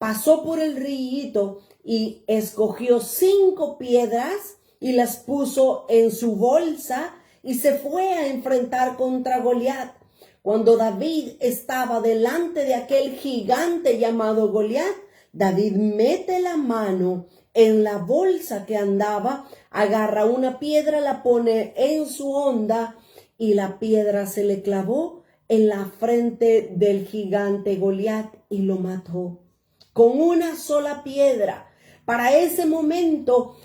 pasó por el rillito y escogió 5 piedras y las puso en su bolsa y se fue a enfrentar contra Goliat. Cuando David estaba delante de aquel gigante llamado Goliat, David mete la mano en la bolsa que andaba, agarra una piedra, la pone en su honda y la piedra se le clavó en la frente del gigante Goliat y lo mató con una sola piedra. Para ese momento,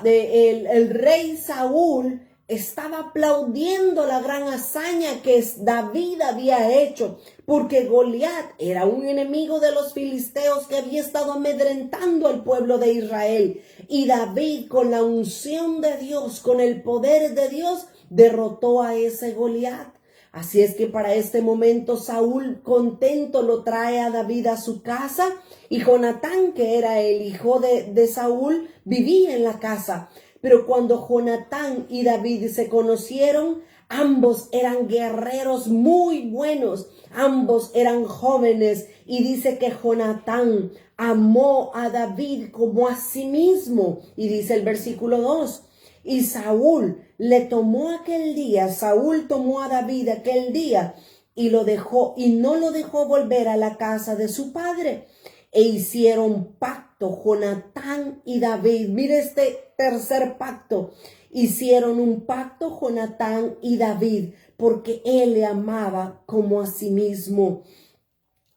el rey Saúl estaba aplaudiendo la gran hazaña que David había hecho, porque Goliat era un enemigo de los filisteos que había estado amedrentando al pueblo de Israel. Y David, con la unción de Dios, con el poder de Dios, derrotó a ese Goliat. Así es que para este momento Saúl, contento, lo trae a David a su casa, y Jonatán, que era el hijo de Saúl, vivía en la casa. Pero cuando Jonatán y David se conocieron, ambos eran guerreros muy buenos, ambos eran jóvenes, y dice que Jonatán amó a David como a sí mismo, y dice el versículo 2, y Saúl tomó a David aquel día y lo dejó, y no lo dejó volver a la casa de su padre. E hicieron pacto Jonatán y David. Mire este tercer pacto. Hicieron un pacto Jonatán y David porque él le amaba como a sí mismo.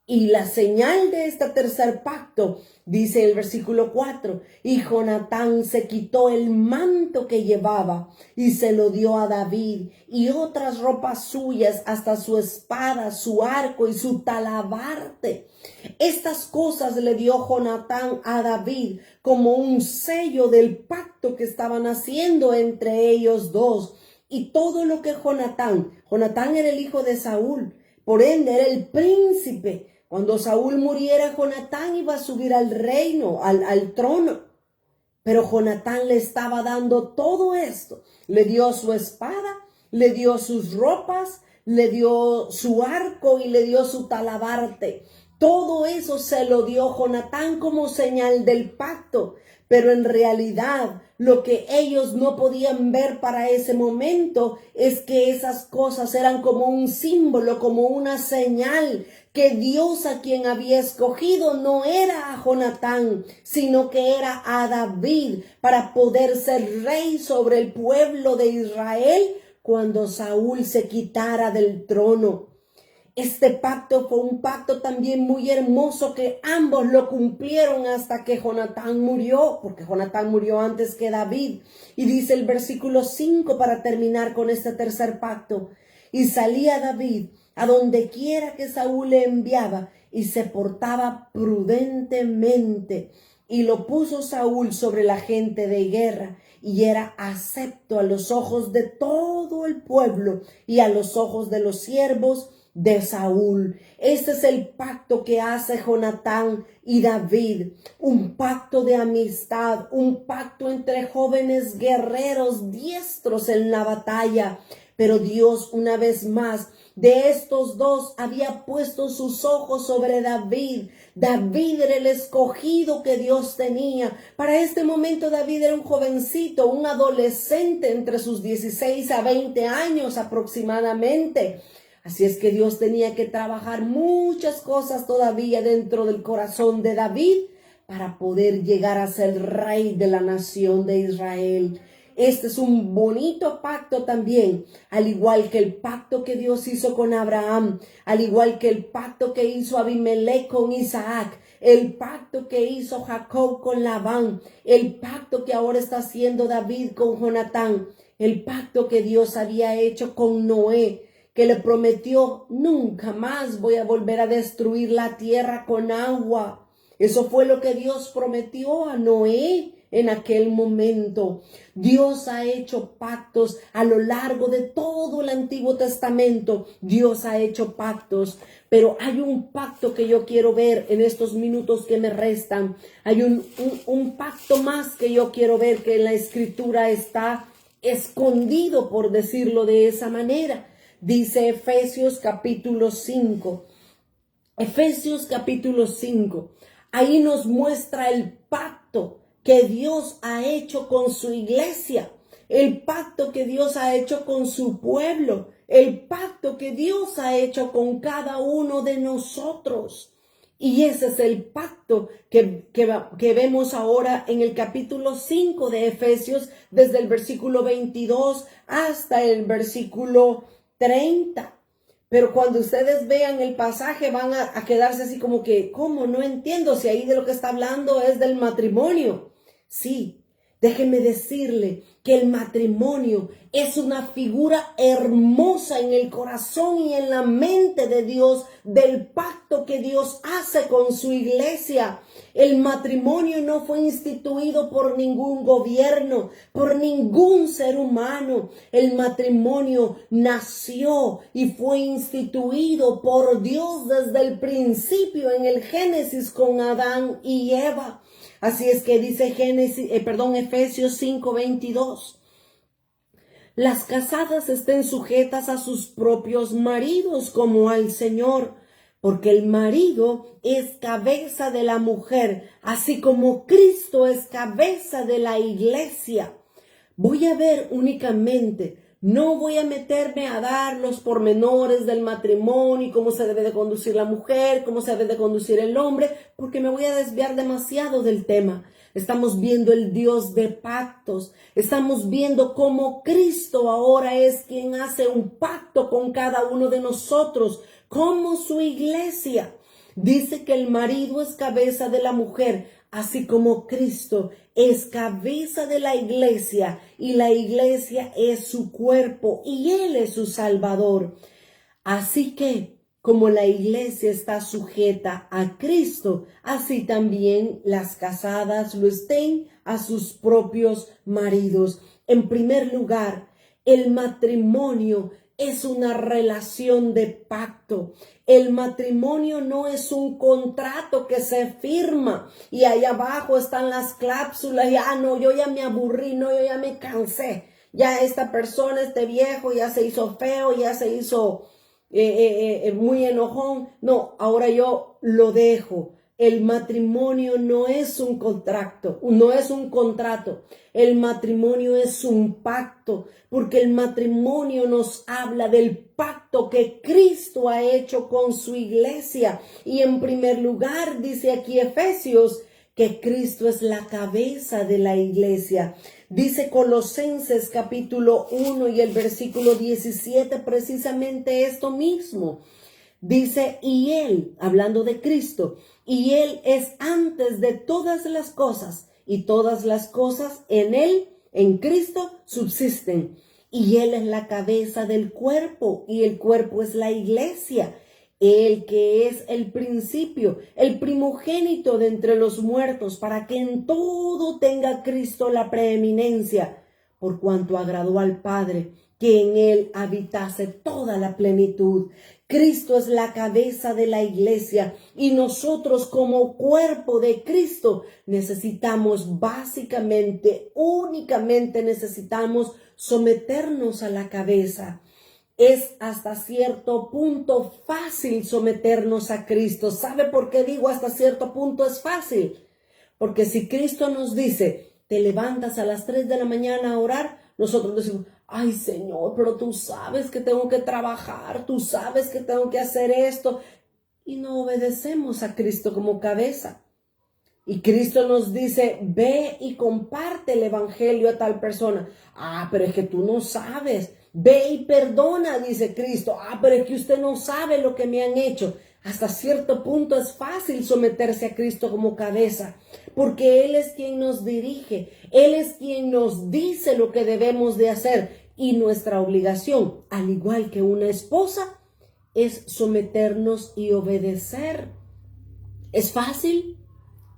Y la señal de este tercer pacto, dice el versículo 4, y Jonatán se quitó el manto que llevaba y se lo dio a David, y otras ropas suyas, hasta su espada, su arco y su talabarte. Estas cosas le dio Jonatán a David como un sello del pacto que estaban haciendo entre ellos dos. Y todo lo que Jonatán era el hijo de Saúl, por ende era el príncipe. Cuando Saúl muriera, Jonatán iba a subir al reino, al trono. Pero Jonatán le estaba dando todo esto. Le dio su espada, le dio sus ropas, le dio su arco y le dio su talabarte. Todo eso se lo dio Jonatán como señal del pacto. Pero en realidad lo que ellos no podían ver para ese momento es que esas cosas eran como un símbolo, como una señal que Dios, a quien había escogido, no era a Jonatán, sino que era a David para poder ser rey sobre el pueblo de Israel cuando Saúl se quitara del trono. Este pacto fue un pacto también muy hermoso que ambos lo cumplieron hasta que Jonatán murió, porque Jonatán murió antes que David. Y dice el versículo 5 para terminar con este tercer pacto. Y salía David a donde quiera que Saúl le enviaba y se portaba prudentemente. Y lo puso Saúl sobre la gente de guerra y era acepto a los ojos de todo el pueblo y a los ojos de los siervos de Saúl. Este es el pacto que hace Jonatán y David, un pacto de amistad, un pacto entre jóvenes guerreros diestros en la batalla. Pero Dios, una vez más, de estos dos había puesto sus ojos sobre David. David era el escogido que Dios tenía. Para este momento David era un jovencito, un adolescente entre sus 16 a 20 años aproximadamente. Así es que Dios tenía que trabajar muchas cosas todavía dentro del corazón de David para poder llegar a ser rey de la nación de Israel. Este es un bonito pacto también, al igual que el pacto que Dios hizo con Abraham, al igual que el pacto que hizo Abimelech con Isaac, el pacto que hizo Jacob con Labán, el pacto que ahora está haciendo David con Jonatán, el pacto que Dios había hecho con Noé, que le prometió: nunca más voy a volver a destruir la tierra con agua. Eso fue lo que Dios prometió a Noé en aquel momento. Dios ha hecho pactos a lo largo de todo el Antiguo Testamento. Dios ha hecho pactos, pero hay un pacto que yo quiero ver en estos minutos que me restan. Hay un pacto más que yo quiero ver, que en la Escritura está escondido, por decirlo de esa manera. Dice Efesios capítulo 5. Efesios capítulo 5. Ahí nos muestra el pacto que Dios ha hecho con su iglesia, el pacto que Dios ha hecho con su pueblo, el pacto que Dios ha hecho con cada uno de nosotros. Y ese es el pacto que vemos ahora en el capítulo 5 de Efesios, desde el versículo 22 hasta el versículo 30. Pero cuando ustedes vean el pasaje van a quedarse así como que, ¿cómo? No entiendo si ahí de lo que está hablando es del matrimonio. Sí, déjenme decirle que el matrimonio es una figura hermosa en el corazón y en la mente de Dios, del pacto que Dios hace con su iglesia. El matrimonio no fue instituido por ningún gobierno, por ningún ser humano. El matrimonio nació y fue instituido por Dios desde el principio en el Génesis con Adán y Eva. Así es que dice Efesios 5:22. Las casadas estén sujetas a sus propios maridos como al Señor, porque el marido es cabeza de la mujer, así como Cristo es cabeza de la iglesia. Voy a ver únicamente, no voy a meterme a dar los pormenores del matrimonio, cómo se debe de conducir la mujer, cómo se debe de conducir el hombre, porque me voy a desviar demasiado del tema. Estamos viendo el Dios de pactos. Estamos viendo cómo Cristo ahora es quien hace un pacto con cada uno de nosotros, como su iglesia. Dice que el marido es cabeza de la mujer, así como Cristo es cabeza de la iglesia y la iglesia es su cuerpo y Él es su Salvador. Así que, como la iglesia está sujeta a Cristo, así también las casadas lo estén a sus propios maridos. En primer lugar, el matrimonio es una relación de pacto. El matrimonio no es un contrato que se firma y ahí abajo están las cláusulas. No, yo ya me aburrí, no, yo ya me cansé. Ya esta persona, este viejo, ya se hizo feo, ya se hizo muy enojón. No, ahora yo lo dejo. El matrimonio no es un contrato, no es un contrato. El matrimonio es un pacto, porque el matrimonio nos habla del pacto que Cristo ha hecho con su iglesia. Y en primer lugar, dice aquí Efesios, que Cristo es la cabeza de la iglesia. Dice Colosenses capítulo 1 y el versículo 17 precisamente esto mismo. Dice, y Él, hablando de Cristo, y Él es antes de todas las cosas, y todas las cosas en Él, en Cristo, subsisten. Y Él es la cabeza del cuerpo, y el cuerpo es la iglesia. Él que es el principio, el primogénito de entre los muertos, para que en todo tenga Cristo la preeminencia, por cuanto agradó al Padre que en Él habitase toda la plenitud. Cristo es la cabeza de la iglesia y nosotros como cuerpo de Cristo necesitamos únicamente necesitamos someternos a la cabeza. Es hasta cierto punto fácil someternos a Cristo. ¿Sabe por qué digo hasta cierto punto es fácil? Porque si Cristo nos dice, te levantas a las 3 de la mañana a orar, nosotros decimos, ay Señor, pero tú sabes que tengo que trabajar, tú sabes que tengo que hacer esto. Y no obedecemos a Cristo como cabeza. Y Cristo nos dice, ve y comparte el evangelio a tal persona. Pero es que tú no sabes. Ve y perdona, dice Cristo. Pero es que usted no sabe lo que me han hecho. Hasta cierto punto es fácil someterse a Cristo como cabeza, porque Él es quien nos dirige, Él es quien nos dice lo que debemos de hacer, y nuestra obligación, al igual que una esposa, es someternos y obedecer. ¿Es fácil?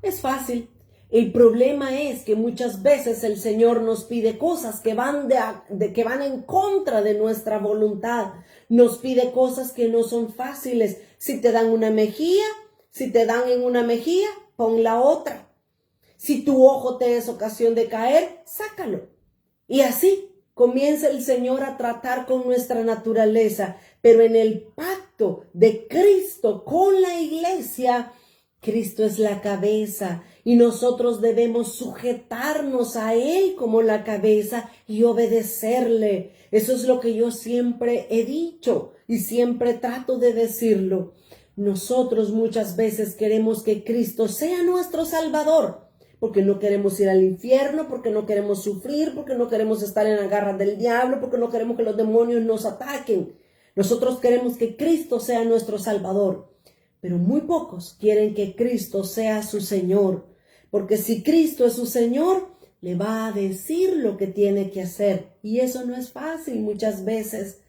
Es fácil. El problema es que muchas veces el Señor nos pide cosas que van en contra de nuestra voluntad. Nos pide cosas que no son fáciles. Si te dan una mejilla, si te dan en una mejilla, pon la otra. Si tu ojo te es ocasión de caer, sácalo. Y así comienza el Señor a tratar con nuestra naturaleza. Pero en el pacto de Cristo con la iglesia, Cristo es la cabeza y nosotros debemos sujetarnos a Él como la cabeza y obedecerle. Eso es lo que yo siempre he dicho y siempre trato de decirlo. Nosotros muchas veces queremos que Cristo sea nuestro Salvador, porque no queremos ir al infierno, porque no queremos sufrir, porque no queremos estar en la garra del diablo, porque no queremos que los demonios nos ataquen. Nosotros queremos que Cristo sea nuestro Salvador. Pero muy pocos quieren que Cristo sea su Señor, porque si Cristo es su Señor, le va a decir lo que tiene que hacer. Y eso no es fácil muchas veces.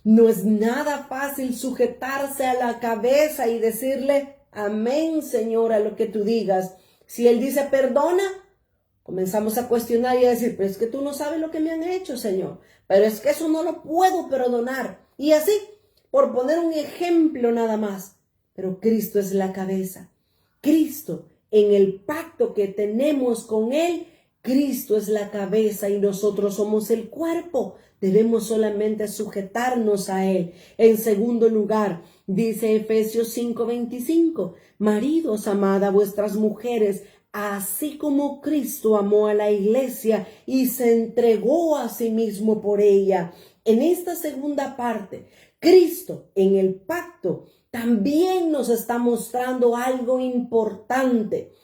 No es nada fácil sujetarse a la cabeza y decirle, amén, Señor, a lo que tú digas. Si Él dice, perdona, comenzamos a cuestionar y a decir, pero es que tú no sabes lo que me han hecho, Señor. Pero es que eso no lo puedo perdonar. Y así, por poner un ejemplo nada más. Pero Cristo es la cabeza. Cristo, en el pacto que tenemos con Él, Cristo es la cabeza y nosotros somos el cuerpo. Debemos solamente sujetarnos a Él. En segundo lugar, dice Efesios 5:25, maridos, amad a vuestras mujeres, así como Cristo amó a la iglesia y se entregó a sí mismo por ella. En esta segunda parte, Cristo en el pacto también nos está mostrando algo importante.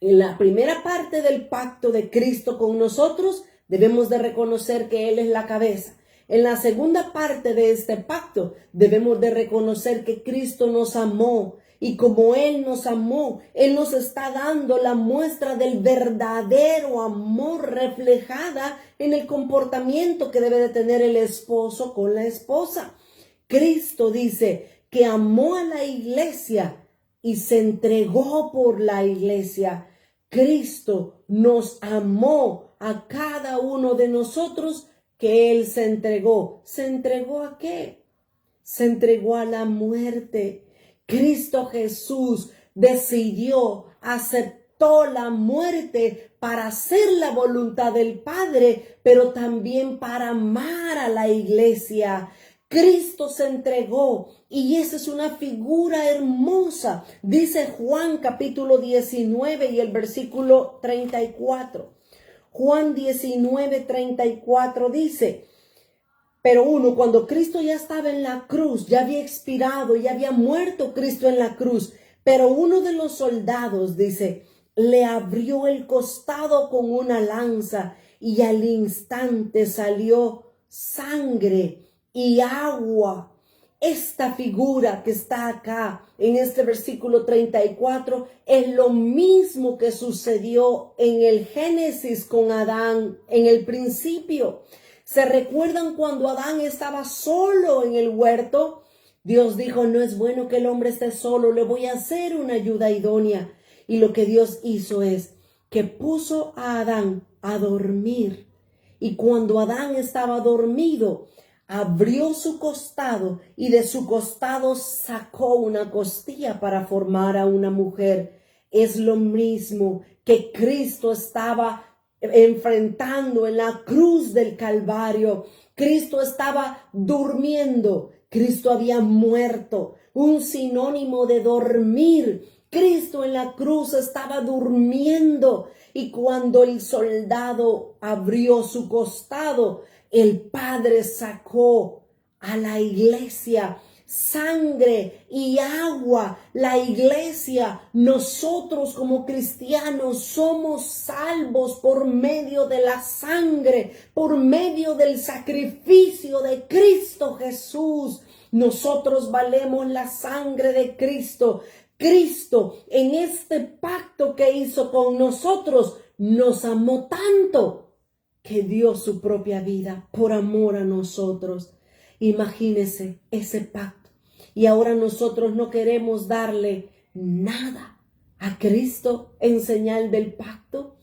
En la primera parte del pacto de Cristo con nosotros, debemos de reconocer que Él es la cabeza. En la segunda parte de este pacto, debemos de reconocer que Cristo nos amó. Y como Él nos amó, Él nos está dando la muestra del verdadero amor reflejada en el comportamiento que debe de tener el esposo con la esposa. Cristo dice que amó a la iglesia y se entregó por la iglesia. Cristo nos amó a cada uno de nosotros que Él se entregó. ¿Se entregó a qué? Se entregó a la muerte. Cristo Jesús decidió, aceptó la muerte para hacer la voluntad del Padre, pero también para amar a la iglesia. Cristo se entregó y esa es una figura hermosa. Dice Juan capítulo 19 y el versículo 34. Juan 19:34 dice, pero cuando Cristo ya estaba en la cruz, ya había expirado, ya había muerto Cristo en la cruz, pero uno de los soldados, dice, le abrió el costado con una lanza y al instante salió sangre y agua. Esta figura que está acá en este versículo 34 es lo mismo que sucedió en el Génesis con Adán en el principio. ¿Se recuerdan cuando Adán estaba solo en el huerto? Dios dijo, no es bueno que el hombre esté solo, le voy a hacer una ayuda idónea. Y lo que Dios hizo es que puso a Adán a dormir. Y cuando Adán estaba dormido, abrió su costado y de su costado sacó una costilla para formar a una mujer. Es lo mismo que Cristo estaba enfrentando en la cruz del Calvario. Cristo estaba durmiendo. Cristo había muerto. Un sinónimo de dormir. Cristo en la cruz estaba durmiendo. Y cuando el soldado abrió su costado, el Padre sacó a la iglesia sangre y agua. La iglesia, nosotros como cristianos somos salvos por medio de la sangre, por medio del sacrificio de Cristo Jesús. Nosotros valemos la sangre de Cristo. Cristo en este pacto que hizo con nosotros nos amó tanto que dio su propia vida por amor a nosotros. Imagínese ese pacto. Y ahora nosotros no queremos darle nada a Cristo en señal del pacto.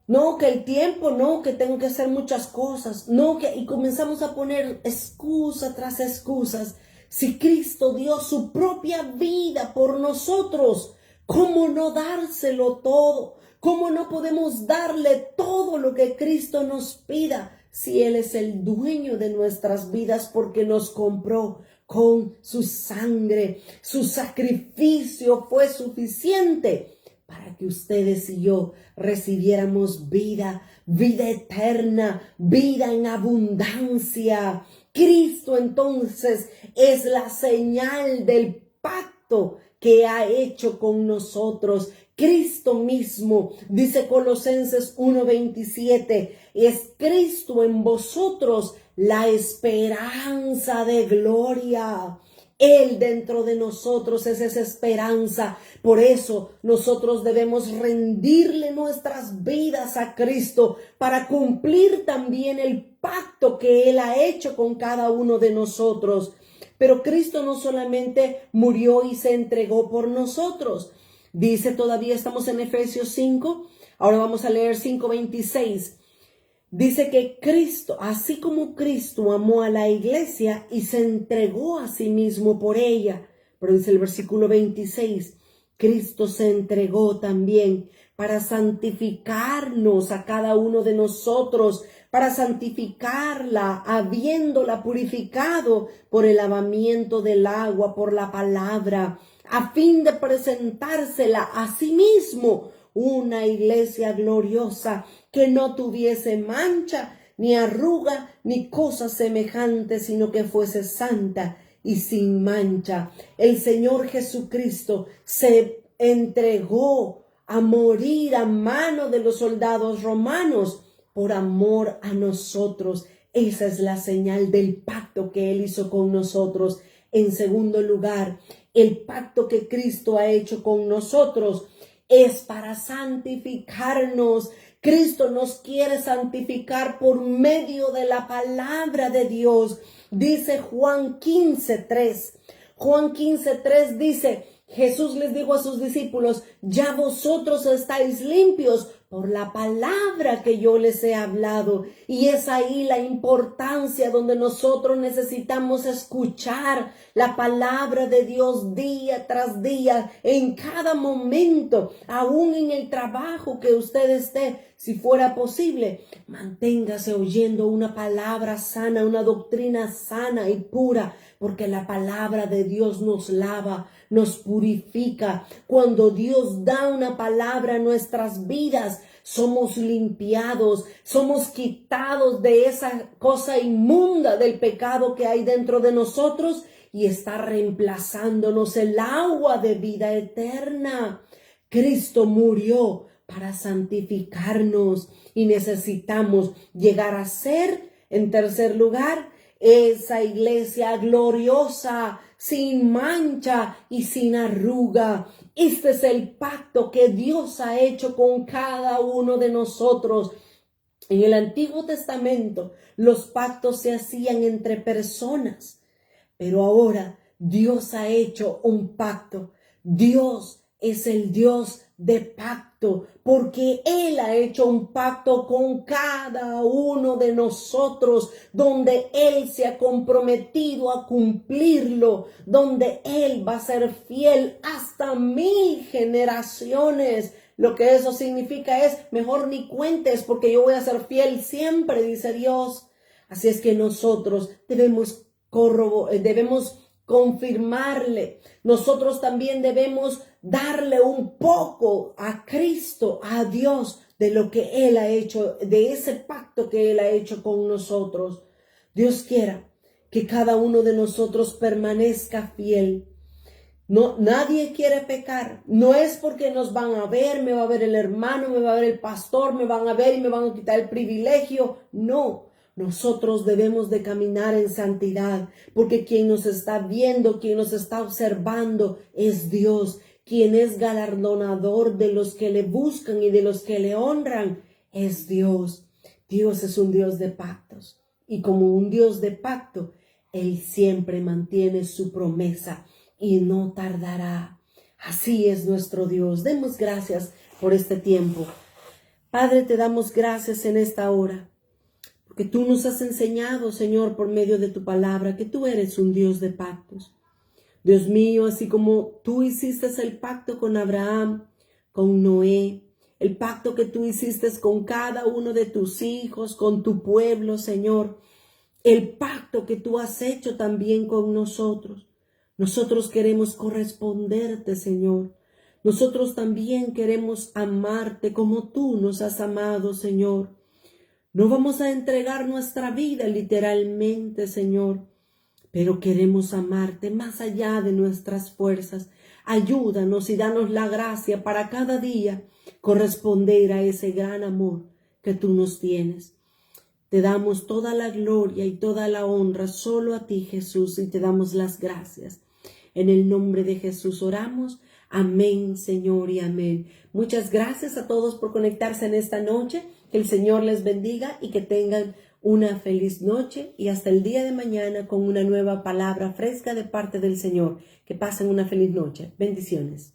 No, que el tiempo, no, que tengo que hacer muchas cosas. No, y comenzamos a poner excusa tras excusas. Si Cristo dio su propia vida por nosotros, ¿cómo no dárselo todo? ¿Cómo no podemos darle todo lo que Cristo nos pida? si Él es el dueño de nuestras vidas porque nos compró con su sangre? Su sacrificio fue suficiente para que ustedes y yo recibiéramos vida, vida eterna, vida en abundancia. Cristo entonces es la señal del pacto que ha hecho con nosotros. Cristo mismo, dice Colosenses 1:27, es Cristo en vosotros la esperanza de gloria. Él dentro de nosotros es esa esperanza. Por eso nosotros debemos rendirle nuestras vidas a Cristo para cumplir también el pacto que Él ha hecho con cada uno de nosotros. Pero Cristo no solamente murió y se entregó por nosotros. Dice, todavía estamos en Efesios 5, ahora vamos a leer 5:26. Dice que Cristo, así como Cristo amó a la iglesia y se entregó a sí mismo por ella, pero dice el versículo 26, Cristo se entregó también para santificarnos a cada uno de nosotros, para santificarla, habiéndola purificado por el lavamiento del agua, por la palabra, a fin de presentársela a sí mismo, una iglesia gloriosa que no tuviese mancha, ni arruga, ni cosa semejante, sino que fuese santa y sin mancha. El Señor Jesucristo se entregó a morir a mano de los soldados romanos por amor a nosotros. Esa es la señal del pacto que Él hizo con nosotros. En segundo lugar, el pacto que Cristo ha hecho con nosotros es para santificarnos. Cristo nos quiere santificar por medio de la palabra de Dios. Dice Juan 15:3. Juan 15:3 dice, Jesús les dijo a sus discípulos, ya vosotros estáis limpios por la palabra que yo les he hablado. Y es ahí la importancia donde nosotros necesitamos escuchar la palabra de Dios día tras día, en cada momento, aún en el trabajo que usted esté. Si fuera posible, manténgase oyendo una palabra sana, una doctrina sana y pura, porque la palabra de Dios nos lava, nos purifica. Cuando Dios da una palabra a nuestras vidas, somos limpiados, somos quitados de esa cosa inmunda del pecado que hay dentro de nosotros y está reemplazándonos el agua de vida eterna. Cristo murió para santificarnos y necesitamos llegar a ser, en tercer lugar, esa iglesia gloriosa, sin mancha y sin arruga. Este es el pacto que Dios ha hecho con cada uno de nosotros. En el Antiguo Testamento, los pactos se hacían entre personas, pero ahora Dios ha hecho un pacto. Dios es el Dios de pacto, porque Él ha hecho un pacto con cada uno de nosotros, donde Él se ha comprometido a cumplirlo, donde Él va a ser fiel hasta 1000 generaciones. Lo que eso significa es, mejor ni cuentes, porque yo voy a ser fiel siempre, dice Dios. Así es que nosotros debemos confirmarle. Nosotros también debemos darle un poco a Cristo, a Dios, de lo que Él ha hecho, de ese pacto que Él ha hecho con nosotros. Dios quiera que cada uno de nosotros permanezca fiel. No, nadie quiere pecar. No es porque nos van a ver, me va a ver el hermano, me va a ver el pastor, me van a ver y me van a quitar el privilegio. No. Nosotros debemos de caminar en santidad, porque quien nos está viendo, quien nos está observando es Dios, quien es galardonador de los que le buscan y de los que le honran es Dios. Dios es un Dios de pactos, y como un Dios de pacto, Él siempre mantiene su promesa y no tardará. Así es nuestro Dios. Demos gracias por este tiempo. Padre, te damos gracias en esta hora, porque tú nos has enseñado, Señor, por medio de tu palabra, que tú eres un Dios de pactos. Dios mío, así como tú hiciste el pacto con Abraham, con Noé, el pacto que tú hiciste con cada uno de tus hijos, con tu pueblo, Señor, el pacto que tú has hecho también con nosotros. Nosotros queremos corresponderte, Señor. Nosotros también queremos amarte como tú nos has amado, Señor. No vamos a entregar nuestra vida literalmente, Señor, pero queremos amarte más allá de nuestras fuerzas. Ayúdanos y danos la gracia para cada día corresponder a ese gran amor que tú nos tienes. Te damos toda la gloria y toda la honra solo a ti, Jesús, y te damos las gracias. En el nombre de Jesús oramos. Amén, Señor, y amén. Muchas gracias a todos por conectarse en esta noche. Que el Señor les bendiga y que tengan una feliz noche y hasta el día de mañana con una nueva palabra fresca de parte del Señor. Que pasen una feliz noche. Bendiciones.